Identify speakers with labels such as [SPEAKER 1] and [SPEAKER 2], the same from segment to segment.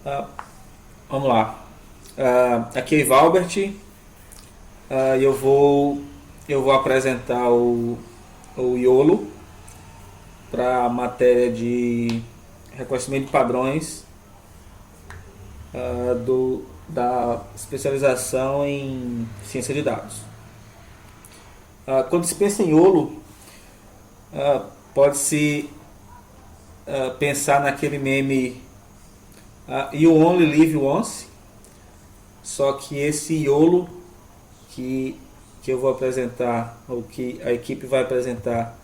[SPEAKER 1] Ah, vamos lá. Aqui é Ivalbert. Ah, eu vou apresentar o IOLO para a matéria de reconhecimento de padrões da especialização em ciência de dados. Quando se pensa em IOLO, pode-se pensar naquele meme You Only Live Once, só que esse IOLO que eu vou apresentar, ou que a equipe vai apresentar,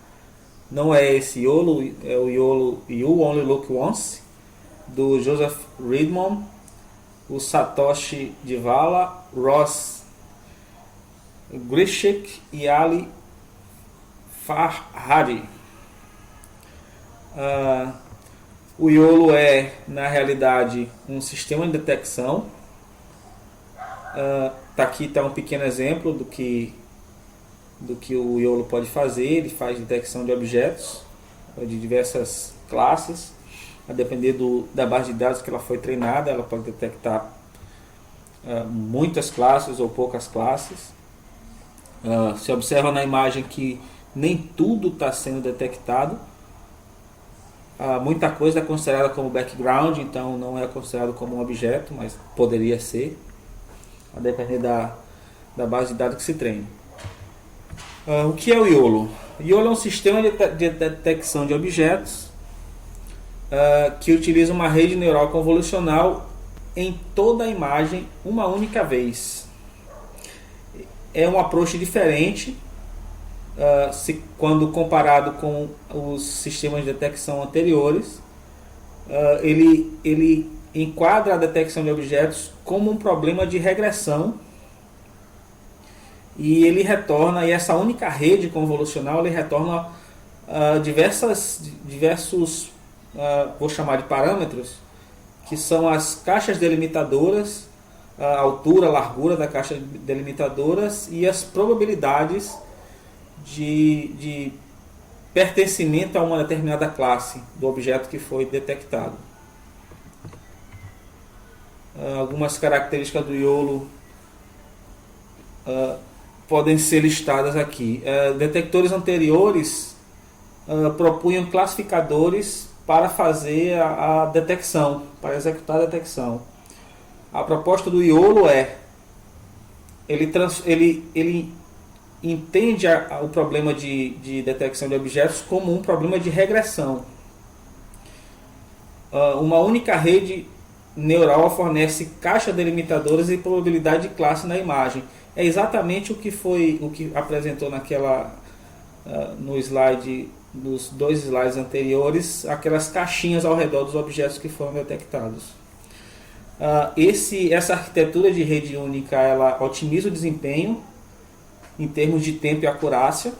[SPEAKER 1] não é esse IOLO, é o IOLO You Only Look Once, do Joseph Redmond, o Satoshi Divala, Ross Grishik e Ali Farhadi. O IOLO é, na realidade, um sistema de detecção. Aqui está um pequeno exemplo do que o IOLO pode fazer. Ele faz detecção de objetos de diversas classes. A depender da base de dados que ela foi treinada, ela pode detectar muitas classes ou poucas classes. Se observa na imagem que nem tudo está sendo detectado. Muita coisa é considerada como background, então não é considerado como um objeto, mas poderia ser, a depender da base de dados que se treine. O que é o IOLO? O IOLO é um sistema de detecção de objetos que utiliza uma rede neural convolucional em toda a imagem uma única vez. É um approach diferente quando comparado com os sistemas de detecção anteriores. Ele enquadra a detecção de objetos como um problema de regressão e ele retorna, e essa única rede convolucional ele retorna diversos, vou chamar de parâmetros, que são as caixas delimitadoras, a altura, a largura da caixa delimitadoras e as probabilidades de pertencimento a uma determinada classe do objeto que foi detectado. Algumas características do IOLO podem ser listadas aqui. Detectores anteriores propunham classificadores para fazer a detecção, para executar a detecção. A proposta do IOLO é ele entende o problema de detecção de objetos como um problema de regressão. Uma única rede neural fornece caixas delimitadoras e probabilidade de classe na imagem. É exatamente o que apresentou no slide, nos dois slides anteriores, aquelas caixinhas ao redor dos objetos que foram detectados. Essa arquitetura de rede única ela otimiza o desempenho em termos de tempo e acurácia.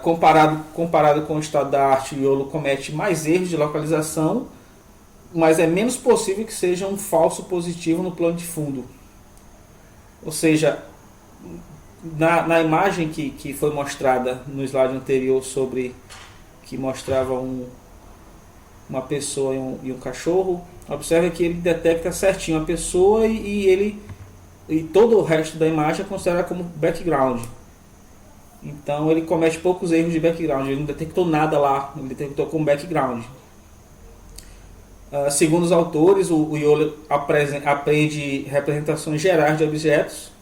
[SPEAKER 1] Comparado com o estado da arte, o IOLO comete mais erros de localização, mas é menos possível que seja um falso positivo no plano de fundo. Ou seja, na imagem que foi mostrada no slide anterior, que mostrava uma pessoa e um cachorro, observa que ele detecta certinho a pessoa e todo o resto da imagem é considerado como background. Então ele comete poucos erros de background, ele não detectou nada lá, ele detectou como background. Segundo os autores, o IOLO aprende representações gerais de objetos.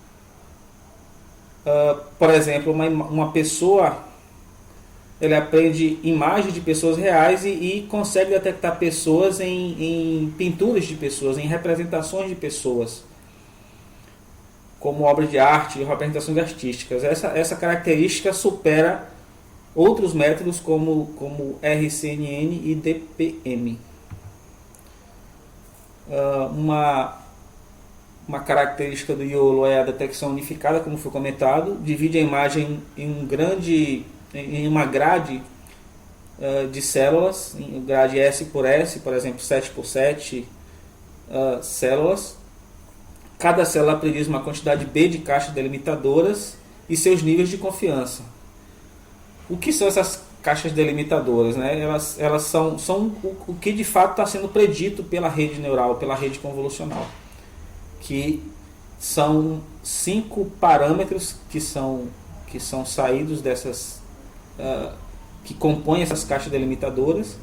[SPEAKER 1] Por exemplo, uma pessoa, ele aprende imagens de pessoas reais e consegue detectar pessoas em pinturas de pessoas, em representações de pessoas, como obras de arte e representações artísticas. Essa característica supera outros métodos como RCNN e DPM. Uma característica do IOLO é a detecção unificada, como foi comentado. Divide a imagem em uma grade de células, em grade S por S, por exemplo, 7 por 7 células. Cada célula prediz uma quantidade B de caixas delimitadoras e seus níveis de confiança. O que são essas caixas delimitadoras, né? Elas são o que de fato está sendo predito pela rede neural, pela rede convolucional, que são 5 parâmetros que são saídos dessas, que compõem essas caixas delimitadoras.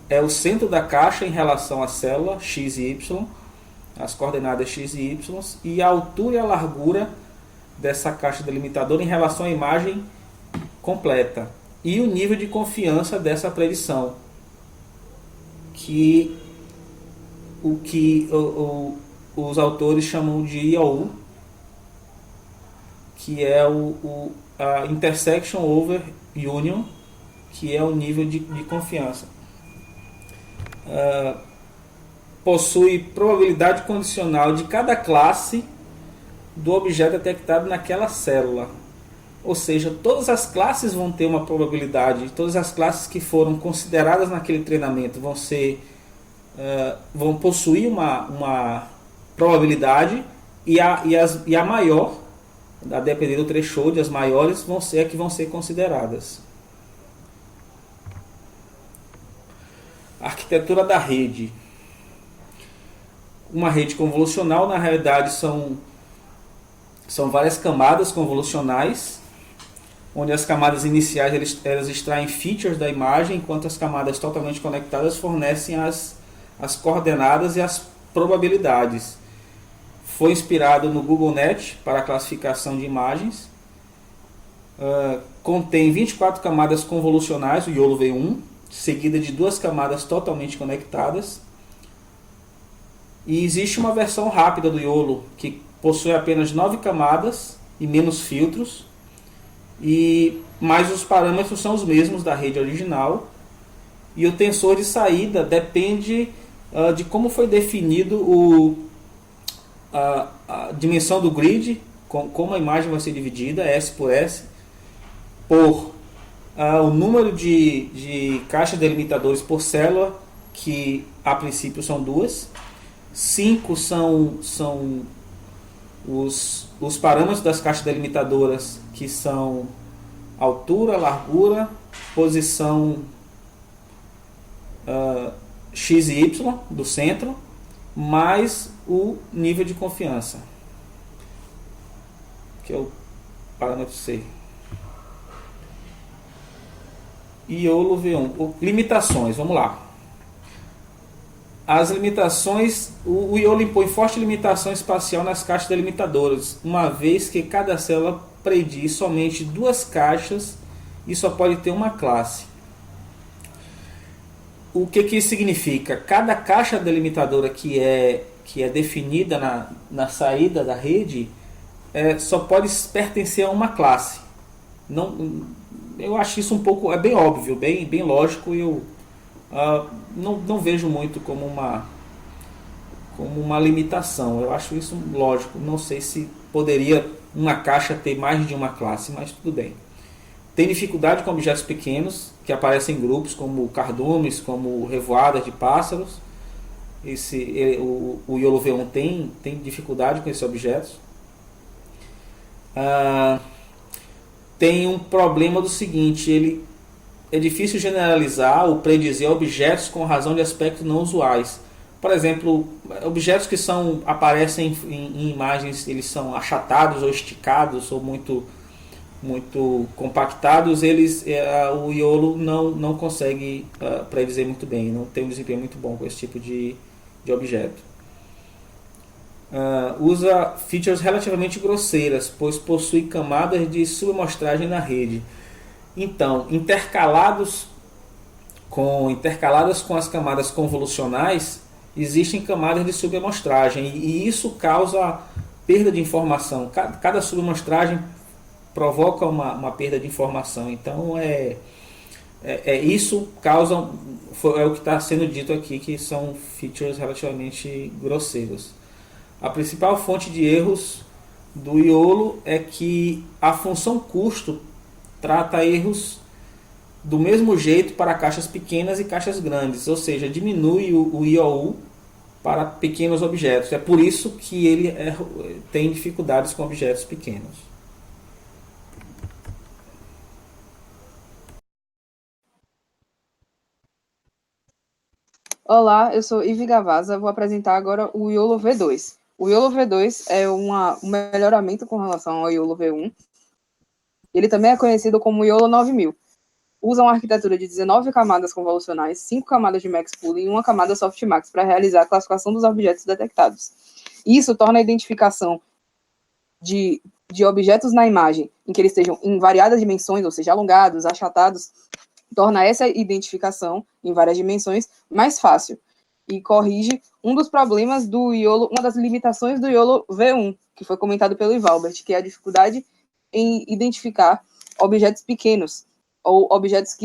[SPEAKER 1] É o centro da caixa em relação à célula x e y, as coordenadas x e y, e a altura e a largura dessa caixa delimitadora em relação à imagem completa, e o nível de confiança dessa predição, que os autores chamam de IOU, que é a Intersection Over Union, que é o nível de confiança. Possui probabilidade condicional de cada classe do objeto detectado naquela célula. Ou seja, todas as classes vão ter uma probabilidade, todas as classes que foram consideradas naquele treinamento vão possuir uma probabilidade, e a maior, a depender do threshold, as maiores vão ser consideradas. A arquitetura da rede. Uma rede convolucional, na realidade, são várias camadas convolucionais, onde as camadas iniciais elas extraem features da imagem, enquanto as camadas totalmente conectadas fornecem as coordenadas e as probabilidades. Foi inspirado no GoogleNet para a classificação de imagens. Contém 24 camadas convolucionais, o YOLO V1, seguida de 2 camadas totalmente conectadas. E existe uma versão rápida do YOLO que possui apenas 9 camadas e menos filtros, mas os parâmetros são os mesmos da rede original, e o tensor de saída depende de como foi definido a dimensão do grid, como a imagem vai ser dividida, S por S, por o número de caixas delimitadoras por célula, que a princípio são 2. 5 são os parâmetros das caixas delimitadoras, que são altura, largura, posição x e y do centro, mais o nível de confiança, que é o parâmetro C. YOLO V1. Limitações, vamos lá. As limitações, o YOLO impõe forte limitação espacial nas caixas delimitadoras, uma vez que cada célula prediz somente 2 caixas e só pode ter uma classe. O que isso significa? Cada caixa delimitadora que é definida na saída da rede só pode pertencer a uma classe. Eu acho isso um pouco, bem óbvio, bem lógico, e eu não vejo muito como uma limitação. Eu acho isso lógico. Não sei se poderia uma caixa ter mais de uma classe, mas tudo bem. Tem dificuldade com objetos pequenos que aparecem em grupos, como cardumes, como revoadas de pássaros. O YOLO V1 tem dificuldade com esses objetos. Tem um problema do seguinte: é difícil generalizar ou predizer objetos com razão de aspectos não usuais. Por exemplo, objetos que aparecem em imagens, eles são achatados ou esticados ou muito compactados, o YOLO não consegue predizer muito bem, não tem um desempenho muito bom com esse tipo de objeto. Usa features relativamente grosseiras, pois possui camadas de subamostragem na rede. Então, intercaladas com as camadas convolucionais, existem camadas de subamostragem, e isso causa perda de informação. Cada subamostragem provoca uma perda de informação. Então, isso causa, é o que está sendo dito aqui, que são features relativamente grosseiros. A principal fonte de erros do YOLO é que a função custo trata erros do mesmo jeito para caixas pequenas e caixas grandes, ou seja, diminui o IOU para pequenos objetos. É por isso que ele tem dificuldades com objetos pequenos.
[SPEAKER 2] Olá, eu sou Ivy Gavazza, vou apresentar agora o YOLO V2. O YOLO V2 é um melhoramento com relação ao YOLO V1. Ele também é conhecido como YOLO 9000. Usa uma arquitetura de 19 camadas convolucionais, 5 camadas de max pooling e uma camada softmax para realizar a classificação dos objetos detectados. Isso torna a identificação de objetos na imagem, em que eles estejam em variadas dimensões, ou seja, alongados, achatados, torna essa identificação em várias dimensões mais fácil e corrige um dos problemas do YOLO, uma das limitações do YOLO V1, que foi comentado pelo Ivalbert, que é a dificuldade em identificar objetos pequenos ou objetos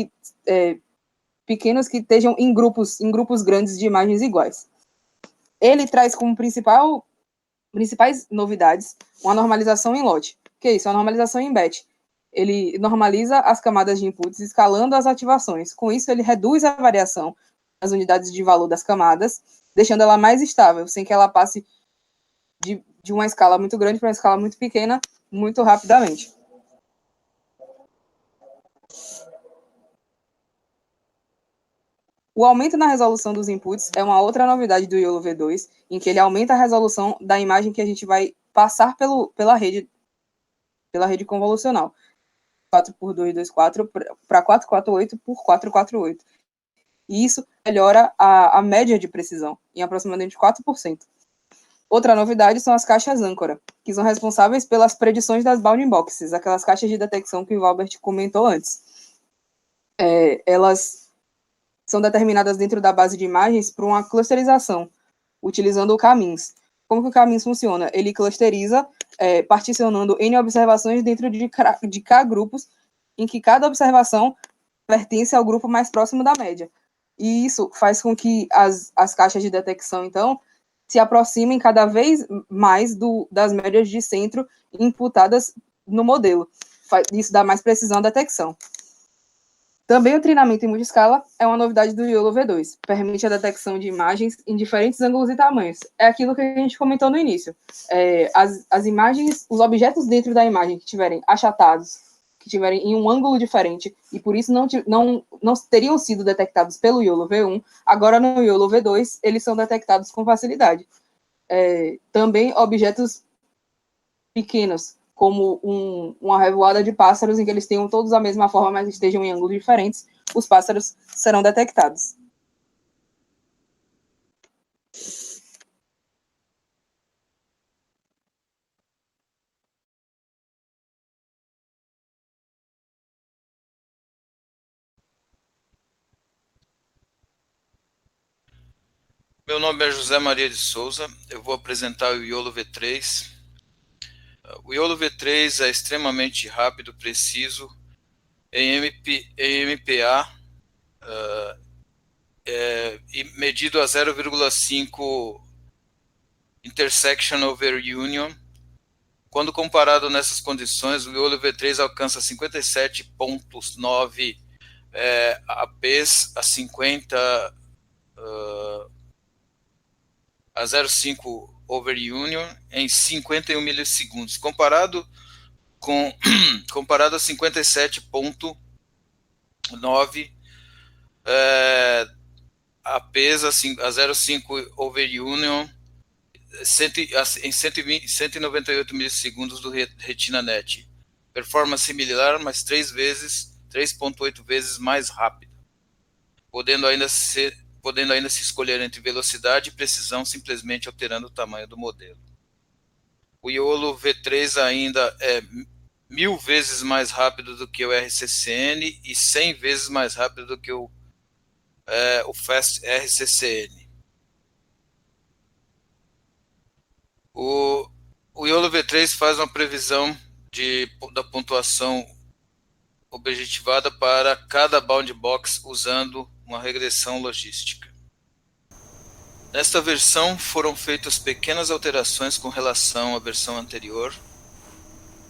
[SPEAKER 2] pequenos que estejam em grupos grandes de imagens iguais. Ele traz como principais novidades uma normalização em lote. Que é isso? A normalização em batch. Ele normaliza as camadas de inputs, escalando as ativações. Com isso, ele reduz a variação nas unidades de valor das camadas, deixando ela mais estável, sem que ela passe de uma escala muito grande para uma escala muito pequena, muito rapidamente. O aumento na resolução dos inputs é uma outra novidade do YOLO V2, em que ele aumenta a resolução da imagem que a gente vai passar pela rede convolucional. 4x224 para 448 por 448. E isso melhora a média de precisão em aproximadamente 4%. Outra novidade são as caixas âncora, que são responsáveis pelas predições das bounding boxes, aquelas caixas de detecção que o Albert comentou antes. Elas são determinadas dentro da base de imagens por uma clusterização, utilizando o K-means. Como que o K-means funciona? Ele clusteriza, particionando N observações dentro de K grupos, em que cada observação pertence ao grupo mais próximo da média. E isso faz com que as caixas de detecção, então, se aproximem cada vez mais das médias de centro imputadas no modelo. Isso dá mais precisão à detecção. Também o treinamento em multiscala é uma novidade do YOLO V2. Permite a detecção de imagens em diferentes ângulos e tamanhos. É aquilo que a gente comentou no início. As imagens, os objetos dentro da imagem que estiverem achatados, que estiverem em um ângulo diferente, e por isso não teriam sido detectados pelo YOLO V1, agora no YOLO V2 eles são detectados com facilidade. Também objetos pequenos, como uma revoada de pássaros em que eles tenham todos a mesma forma, mas estejam em ângulos diferentes, os pássaros serão detectados.
[SPEAKER 3] Meu nome é José Maria de Souza, eu vou apresentar o YOLO V3. O YOLO V3 é extremamente rápido, preciso, em MPA, e medido a 0,5 intersection over union. Quando comparado nessas condições, o YOLO V3 alcança 57,9 APs a 50 a 0,5 over union em 51 milissegundos, comparado a 57,9 APs a 0,5 over union em 198 milissegundos do RetinaNet. Performance similar, mas 3,8 vezes mais rápido, podendo ainda se escolher entre velocidade e precisão, simplesmente alterando o tamanho do modelo. O YOLO V3 ainda é 1000 vezes mais rápido do que o RCCN e 100 vezes mais rápido do que o Fast RCCN. O YOLO V3 faz uma previsão da pontuação objetivada para cada bound box usando uma regressão logística. Nesta versão foram feitas pequenas alterações com relação à versão anterior,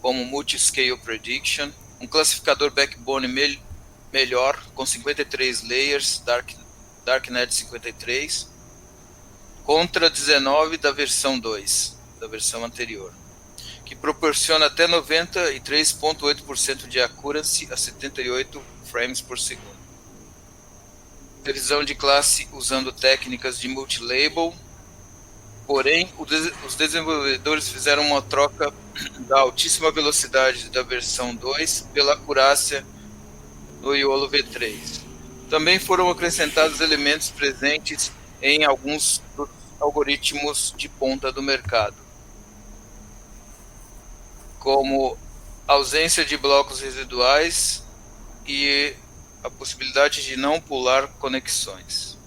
[SPEAKER 3] como Multiscale Prediction, um classificador backbone melhor, com 53 layers, DarkNet 53, contra 19 da versão 2, da versão anterior, que proporciona até 93,8% de accuracy a 78 frames por segundo. revisão de classe usando técnicas de multilabel. Porém, os desenvolvedores fizeram uma troca da altíssima velocidade da versão 2 pela acurácia do YOLO V3. Também foram acrescentados elementos presentes em alguns dos algoritmos de ponta do mercado, como ausência de blocos residuais e a possibilidade de não pular conexões.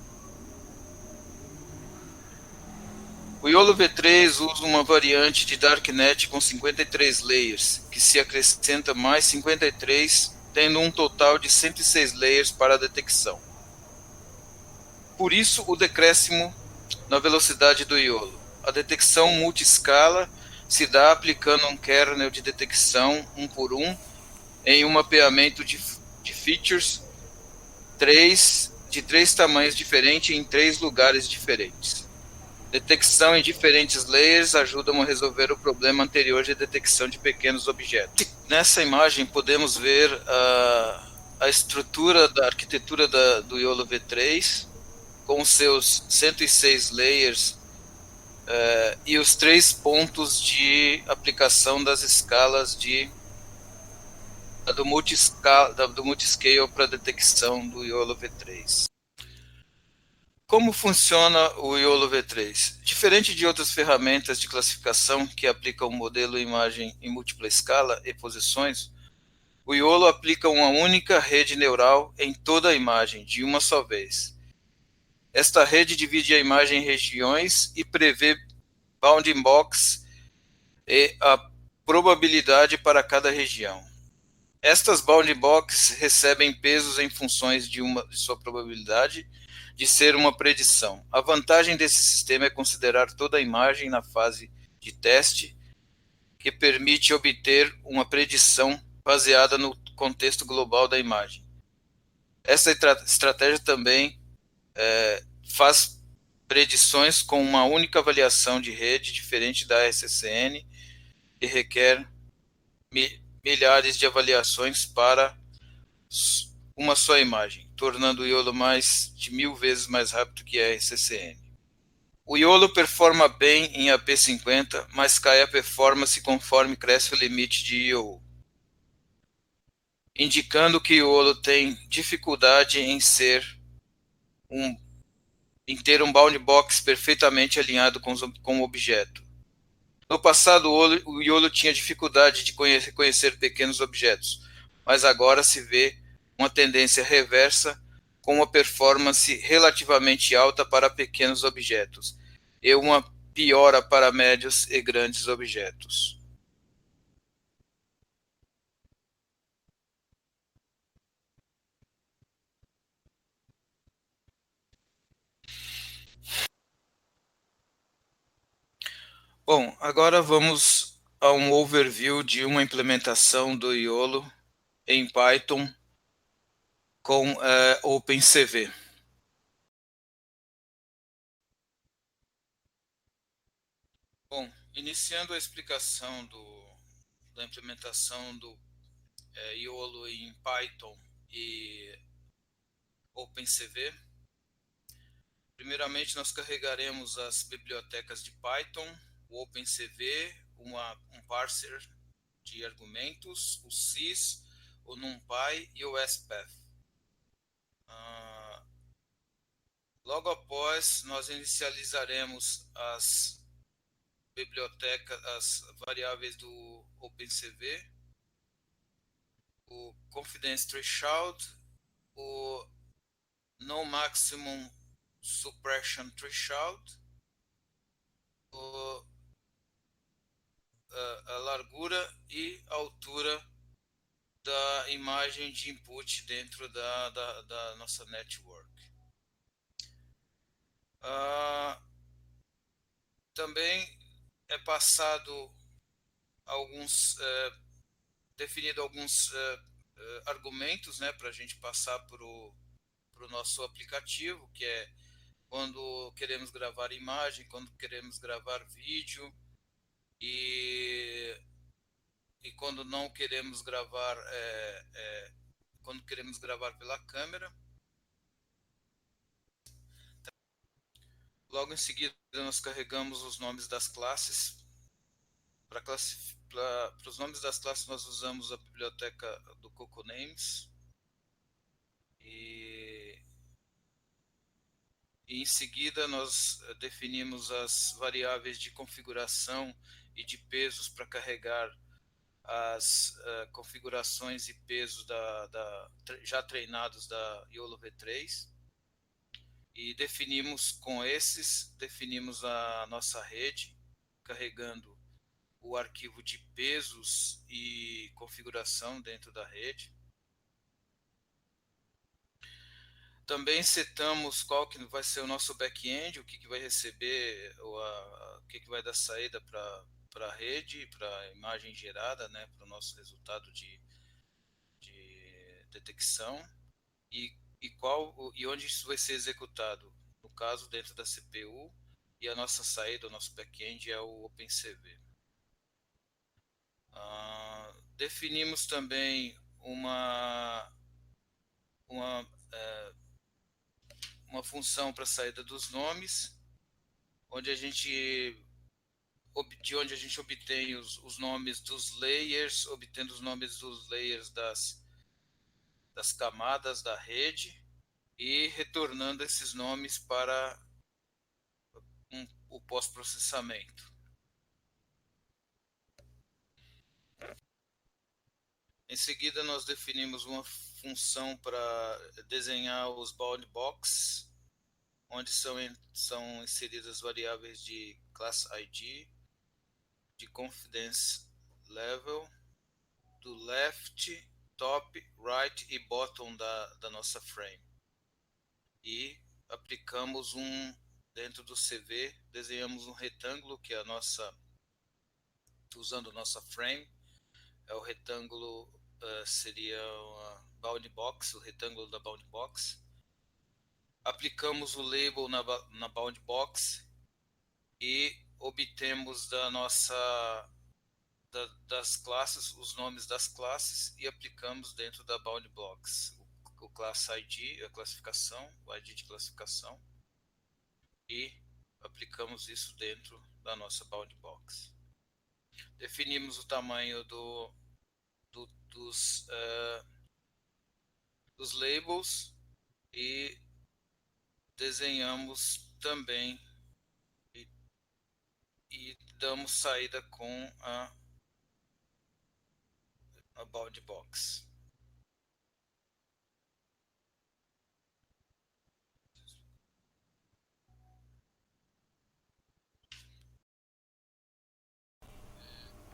[SPEAKER 3] O YOLO V3 usa uma variante de Darknet com 53 layers, que se acrescenta mais 53, tendo um total de 106 layers para a detecção. Por isso, o decréscimo na velocidade do YOLO. A detecção multi-escala se dá aplicando um kernel de detecção 1 por 1 em um mapeamento de features de 3 tamanhos diferentes em 3 lugares diferentes. Detecção em diferentes layers ajudam a resolver o problema anterior de detecção de pequenos objetos. Nessa imagem podemos ver a estrutura da arquitetura do YOLO V3 com seus 106 layers e os 3 pontos de aplicação das escalas do multiscale para detecção do YOLO V3. Como funciona o YOLO V3? Diferente de outras ferramentas de classificação que aplicam o modelo imagem em múltipla escala e posições, o YOLO aplica uma única rede neural em toda a imagem, de uma só vez. Esta rede divide a imagem em regiões e prevê bounding box e a probabilidade para cada região. Estas bounding boxes recebem pesos em funções de sua probabilidade de ser uma predição. A vantagem desse sistema é considerar toda a imagem na fase de teste, que permite obter uma predição baseada no contexto global da imagem. Essa estratégia também faz predições com uma única avaliação de rede, diferente da SCN, que requer milhares de avaliações para uma só imagem, tornando o YOLO mais de 1000 vezes mais rápido que a SCN. O YOLO performa bem em AP50, mas cai a performance conforme cresce o limite de I/O, indicando que o YOLO tem dificuldade em ter um bound box perfeitamente alinhado com o objeto. No passado, o YOLO tinha dificuldade de reconhecer pequenos objetos, mas agora se vê uma tendência reversa com uma performance relativamente alta para pequenos objetos e uma piora para médios e grandes objetos. Bom, agora vamos a um overview de uma implementação do YOLO em Python com OpenCV. Bom, iniciando a explicação da implementação do YOLO em Python e OpenCV, primeiramente nós carregaremos as bibliotecas de Python, o OpenCV, um parser de argumentos, o sys, o NumPy e o SPath. Logo após, nós inicializaremos as bibliotecas, as variáveis do OpenCV, o Confidence Threshold, o No Maximum Suppression Threshold, a largura e a altura da imagem de input dentro da nossa network. Também é passado definido alguns argumentos, né, para a gente passar para o nosso aplicativo, que é quando queremos gravar imagem, quando queremos gravar vídeo e quando não queremos gravar, quando queremos gravar pela câmera. Logo em seguida, nós carregamos os nomes das classes. Para os nomes das classes, nós usamos a biblioteca do CocoNames. E em seguida, nós definimos as variáveis de configuração e de pesos para carregar as configurações e pesos já treinados da YOLO V3. E definimos a nossa rede, carregando o arquivo de pesos e configuração dentro da rede. Também setamos qual que vai ser o nosso back-end, o que vai receber, o que vai dar saída para a rede, para a imagem gerada, né, para o nosso resultado de detecção, e onde isso vai ser executado. No caso, dentro da CPU, e a nossa saída, o nosso back-end é o OpenCV. Definimos também uma função para a saída dos nomes, de onde a gente obtém os nomes dos layers, obtendo os nomes dos layers das camadas da rede e retornando esses nomes para o pós-processamento. Em seguida, nós definimos uma função para desenhar os bound box, onde são inseridas variáveis de class ID, de confidence level, do left, top, right e bottom da nossa frame. E aplicamos dentro do CV, desenhamos um retângulo, que é usando nossa frame, é o retângulo, seria uma bound box, o retângulo da bound box. Aplicamos o label na bound box e obtemos das classes, os nomes das classes, e aplicamos dentro da bound box o class ID, a classificação, o ID de classificação, e aplicamos isso dentro da nossa bound box. Definimos o tamanho dos labels e desenhamos também e damos saída com a bound box.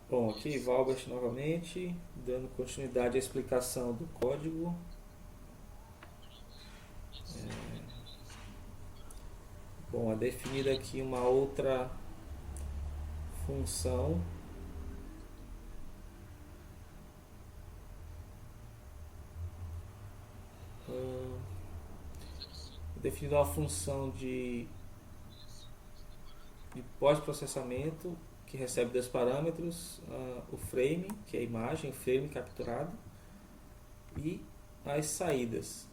[SPEAKER 1] Bom, aqui Valbert novamente, dando continuidade à explicação do código. Bom, é definida aqui uma outra função definida uma função de pós-processamento que recebe dois parâmetros, o frame, que é a imagem, o frame capturado, e as saídas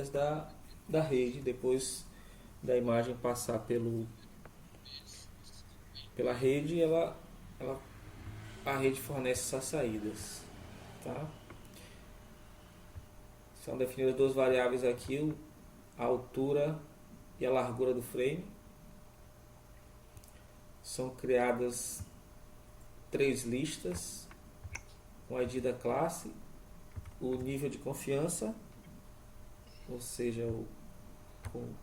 [SPEAKER 1] da rede, depois da imagem passar pela rede, a rede fornece essas saídas. Tá? São definidas duas variáveis aqui, a altura e a largura do frame. São criadas 3 listas, o ID da classe, o nível de confiança, ou seja, com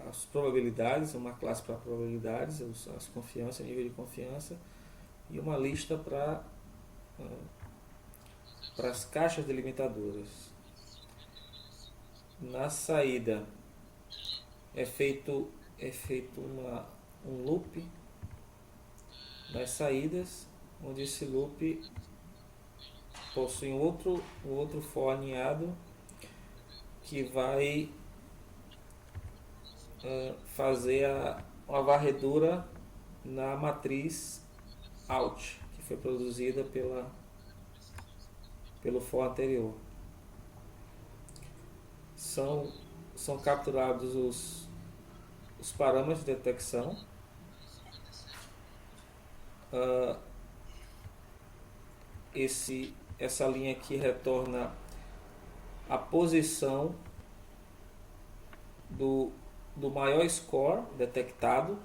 [SPEAKER 1] as probabilidades, uma classe para probabilidades, as confianças, nível de confiança, e uma lista para as caixas delimitadoras. Na saída é feito um loop nas saídas, onde esse loop possui um outro for alinhado que vai fazer uma varredura na matriz out, que foi produzida pelo for anterior. São capturados os parâmetros de detecção. Essa linha aqui retorna a posição do maior score detectado,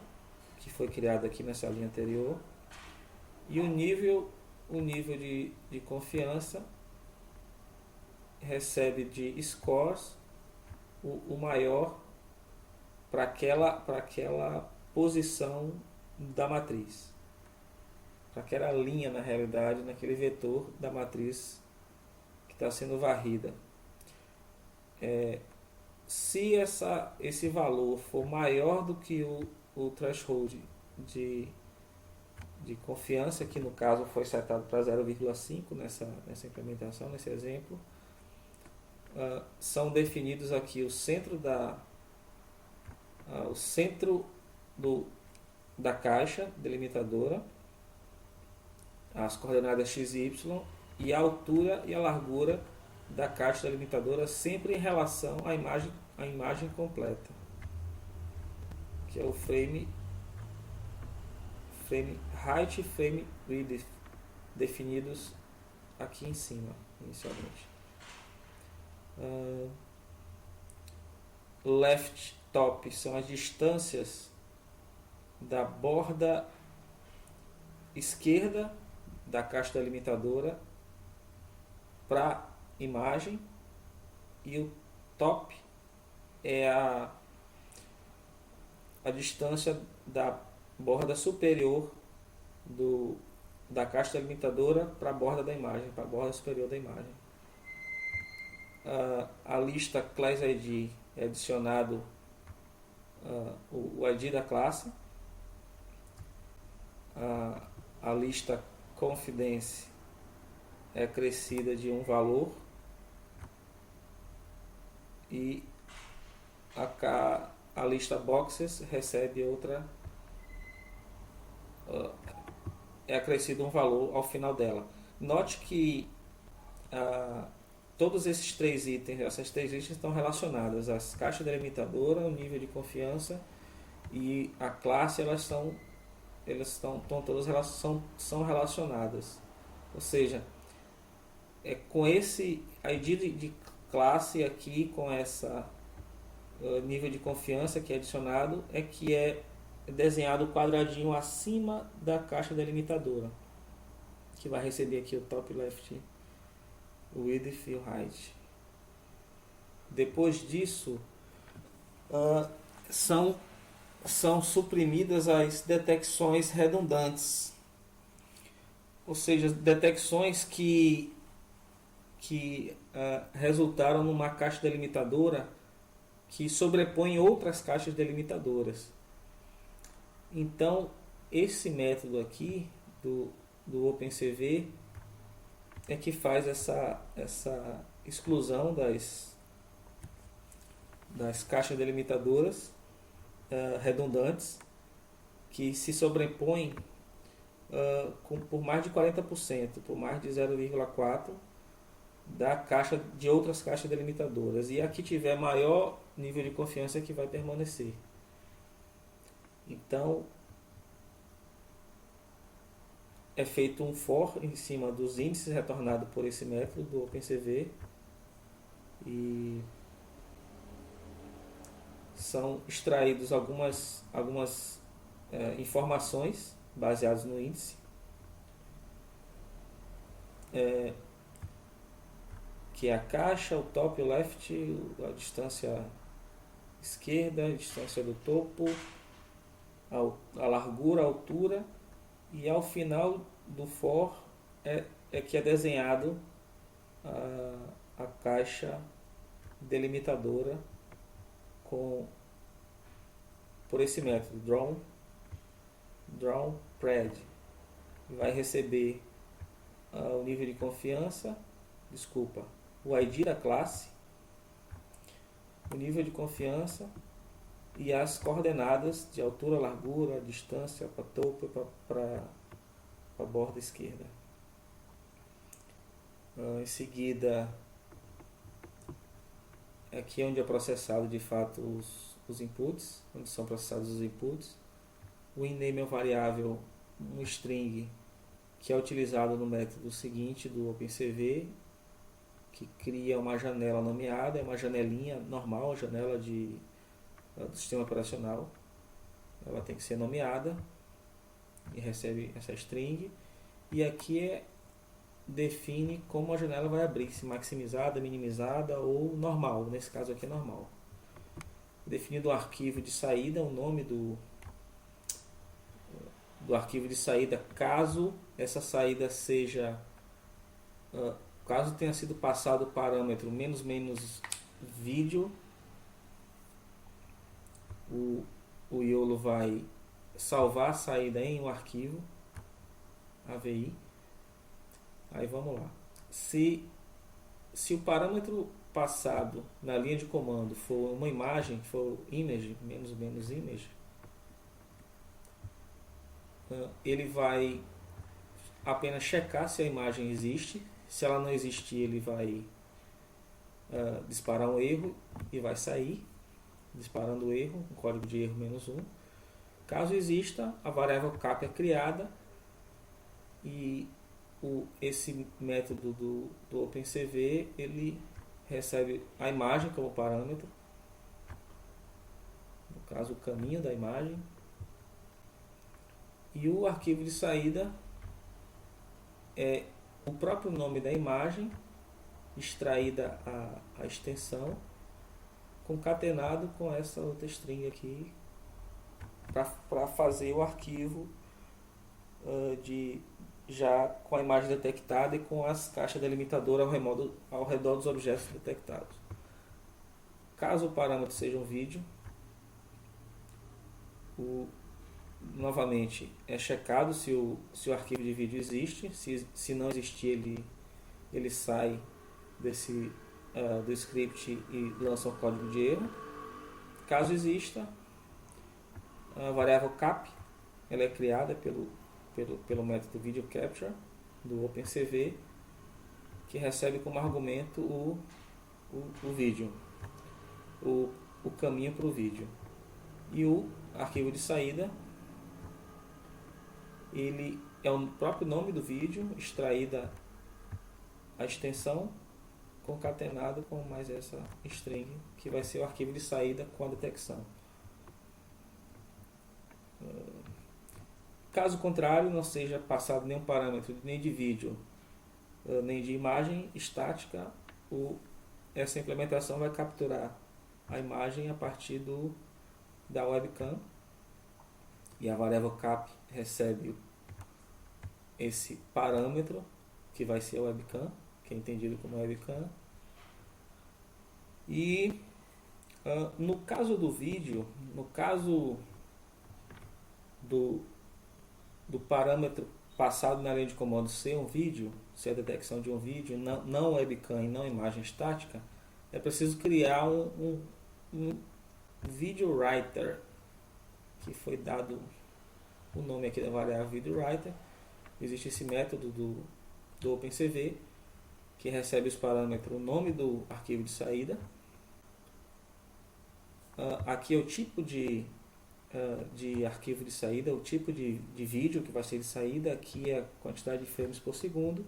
[SPEAKER 1] que foi criado aqui nessa linha anterior, e o nível de confiança recebe de scores o maior para aquela posição da matriz, para aquela linha, na realidade, naquele vetor da matriz que está sendo varrida. Se esse valor for maior do que o threshold de confiança, que no caso foi setado para 0,5 nessa implementação, nesse exemplo, são definidos aqui o centro da caixa delimitadora, as coordenadas x e y, e a altura e a largura da caixa delimitadora, sempre em relação à imagem completa, que é o frame height e frame width, definidos aqui em cima inicialmente. Left top são as distâncias da borda esquerda da caixa delimitadora para imagem, e o top é a distância da borda superior da caixa delimitadora para a borda da imagem, para a borda superior da imagem. A lista class ID é adicionado o ID da classe. A lista confidence é acrescida de um valor, e a lista boxes recebe outra, é acrescido um valor ao final dela. Note que todos esses três itens, essas três listas estão relacionadas. As caixas delimitadoras, o nível de confiança e a classe, elas todas são relacionadas. Ou seja, com esse ID de classe aqui, com essa nível de confiança que é adicionado, é que é desenhado o quadradinho acima da caixa delimitadora, que vai receber aqui o top left, o width e o height. Depois disso, são suprimidas as detecções redundantes, ou seja, detecções que resultaram numa caixa delimitadora que sobrepõe outras caixas delimitadoras. Então, esse método aqui do OpenCV é que faz essa exclusão das caixas delimitadoras redundantes, que se sobrepõem por mais de 40%, por mais de 0,4% da caixa de outras caixas delimitadoras, e a que tiver maior nível de confiança é que vai permanecer. Então é feito um for em cima dos índices retornados por esse método do OpenCV, e são extraídos algumas informações baseadas no índice, que é a caixa, o top, o left, a distância esquerda, a distância do topo, a largura, a altura, e ao final do for é que é desenhado a caixa delimitadora por esse método drawn pred. Vai receber o nível de confiança, o ID da classe, o nível de confiança e as coordenadas de altura, largura, distância para topo e para a borda esquerda. Em seguida, aqui é onde é processado de fato os inputs, onde são processados os inputs. O inName é uma variável, um string, que é utilizado no método seguinte do OpenCV, que cria uma janela nomeada, é uma janelinha normal, uma janela do sistema operacional. Ela tem que ser nomeada e recebe essa string. E aqui define como a janela vai abrir, se maximizada, minimizada ou normal. Nesse caso aqui é normal. Definido o arquivo de saída, o nome do arquivo de saída, caso essa saída seja, caso tenha sido passado o parâmetro menos vídeo, o YOLO vai salvar a saída em um arquivo AVI. Aí vamos lá. Se o parâmetro passado na linha de comando for uma imagem, for image, menos image, ele vai apenas checar se a imagem existe. Se ela não existir, ele vai disparar um erro e vai sair disparando o erro, um código de erro -1. Caso exista, a variável cap é criada e esse método do OpenCV ele recebe a imagem como parâmetro, no caso o caminho da imagem, e o arquivo de saída é o próprio nome da imagem, extraída a extensão, concatenado com essa outra string aqui, para fazer o arquivo já com a imagem detectada e com as caixas delimitadoras ao redor dos objetos detectados. Caso o parâmetro seja um vídeo, novamente é checado se o arquivo de vídeo existe. Se não existir, ele sai do script e lança um código de erro. Caso exista, a variável cap ela é criada pelo método Video Capture do OpenCV, que recebe como argumento o vídeo, o caminho para o vídeo. E o arquivo de saída ele é o próprio nome do vídeo, extraída a extensão, concatenado com mais essa string, que vai ser o arquivo de saída com a detecção. Caso contrário, não seja passado nenhum parâmetro nem de vídeo nem de imagem estática, essa implementação vai capturar a imagem a partir da webcam, e a variável cap recebe esse parâmetro que vai ser a webcam, que é entendido como webcam. E no caso do vídeo, no caso do parâmetro passado na linha de comando ser um vídeo, ser a detecção de um vídeo, não webcam e não imagem estática, é preciso criar um video writer, que foi dado o nome aqui da variável video writer. Existe esse método do OpenCV, que recebe os parâmetros, o nome do arquivo de saída. Aqui é o tipo de arquivo de saída, o tipo de vídeo que vai ser de saída. Aqui é a quantidade de frames por segundo.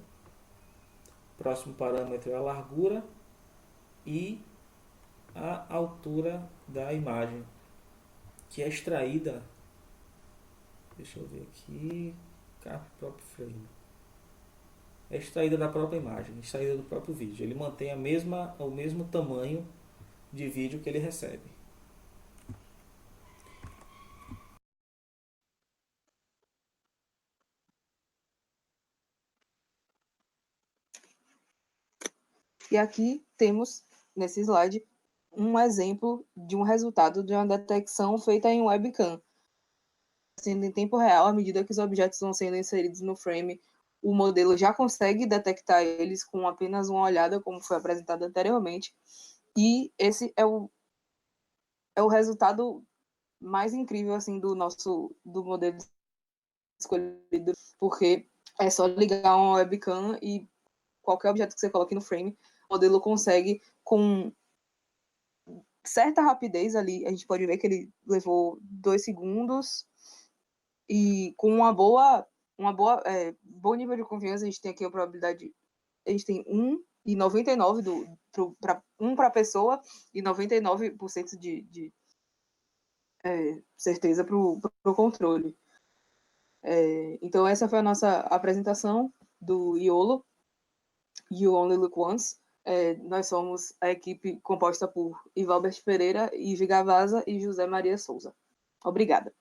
[SPEAKER 1] Próximo parâmetro é a largura e a altura da imagem, que é extraída, deixa eu ver aqui, próprio frame, é extraída da própria imagem, extraída do próprio vídeo. Ele mantém o mesmo tamanho de vídeo que ele recebe.
[SPEAKER 2] E aqui temos, nesse slide, um exemplo de um resultado de uma detecção feita em webcam, sendo em tempo real. À medida que os objetos vão sendo inseridos no frame, o modelo já consegue detectar eles com apenas uma olhada, como foi apresentado anteriormente. E esse é o resultado mais incrível assim do modelo escolhido, porque é só ligar uma webcam e qualquer objeto que você coloque no frame, o modelo consegue, com certa rapidez ali, a gente pode ver que ele levou 2 segundos, e com bom nível de confiança, a gente tem aqui a probabilidade, a gente tem 1,99 para a pessoa e 99% de certeza para o controle. Então essa foi a nossa apresentação do YOLO, You Only Look Once. Nós somos a equipe composta por Ivalbert Pereira, Ivi Gavaza e José Maria Souza. Obrigada.